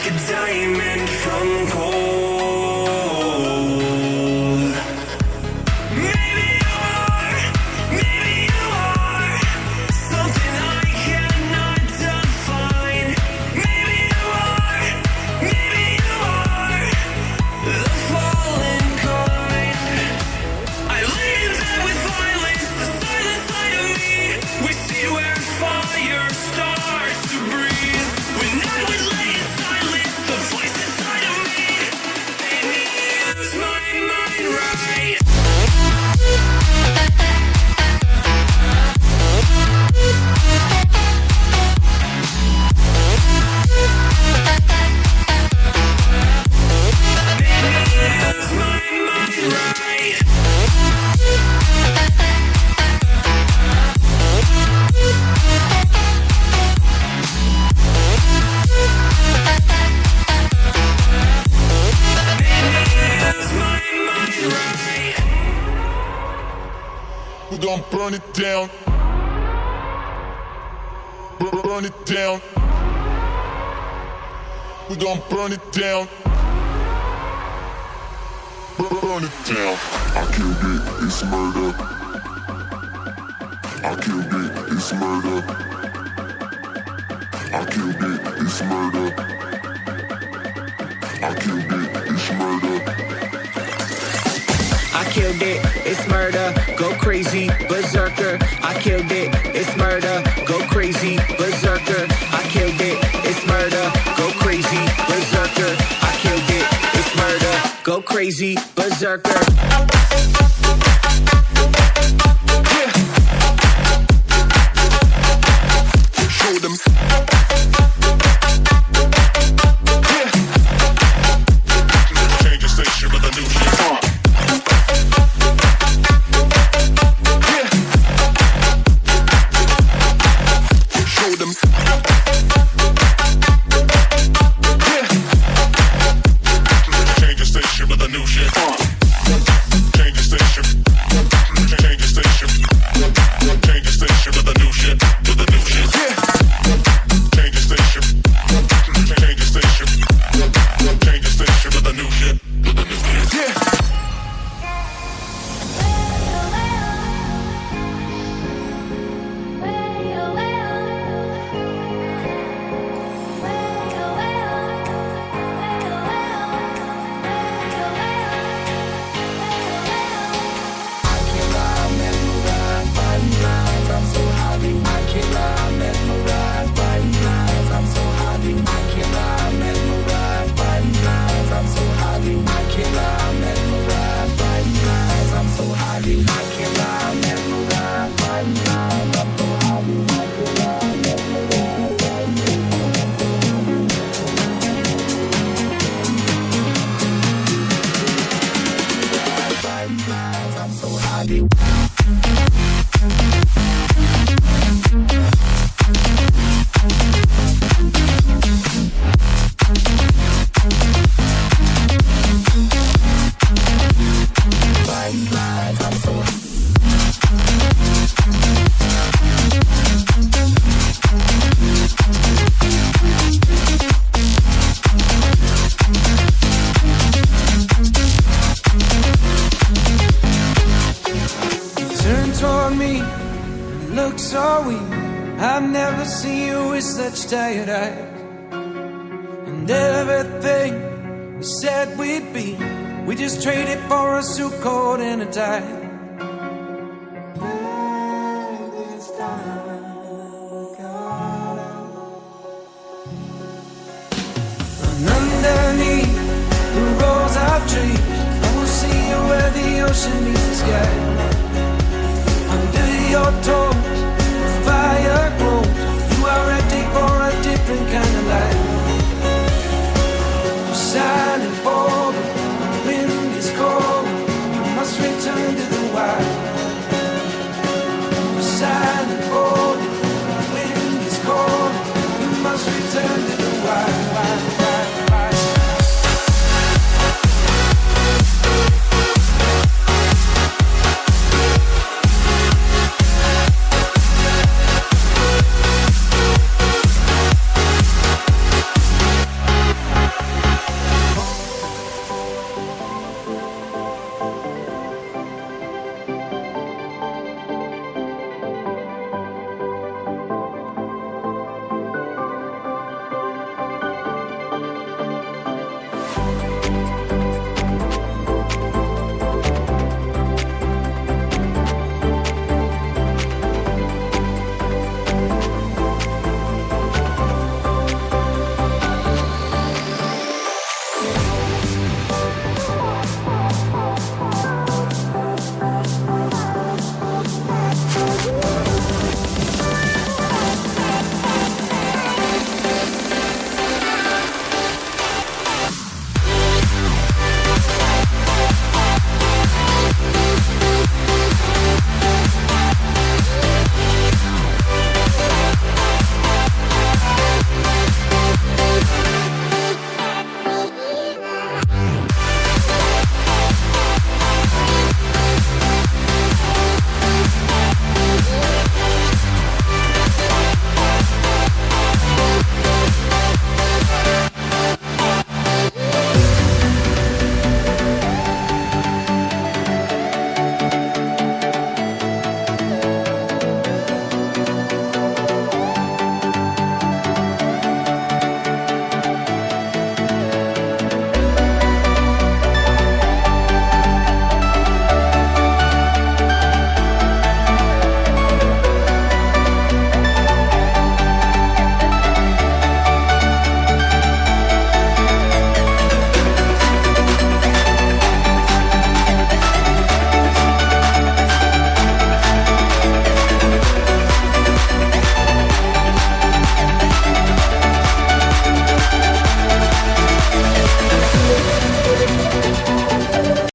like a diamond from gold. Maybe you are something I cannot define. Maybe you are the fallen kind. I lay in bed with violence, the silent side of me. We see where fire starts to breathe. When I would lay in silence, the voice inside of me made me use my mind right. We're gonna burn it down. Burn it down. We're gonna burn it down. Burn it down. I killed it, it's murder. I killed it, it's murder. I killed it, it's murder. I killed it, it's murder. I killed it, it's murder, go crazy, berserker. I killed it, it's murder, go crazy, berserker. I killed it, it's murder, go crazy, berserker. I killed it, it's murder, go crazy, berserker. Show them. Change the station with a new shit. Show them. Change the station with a new shit. Change the station. Change the station. Change the station with a new shit. With a new shit. Change the station. Change the station. Change the station with a new shit. Look so weak. I've never seen you with such tired eyes. And everything we said we'd be, we just traded for a suit coat and a tie. And underneath the rows of trees, I will see you where the ocean meets the sky. Under your toes,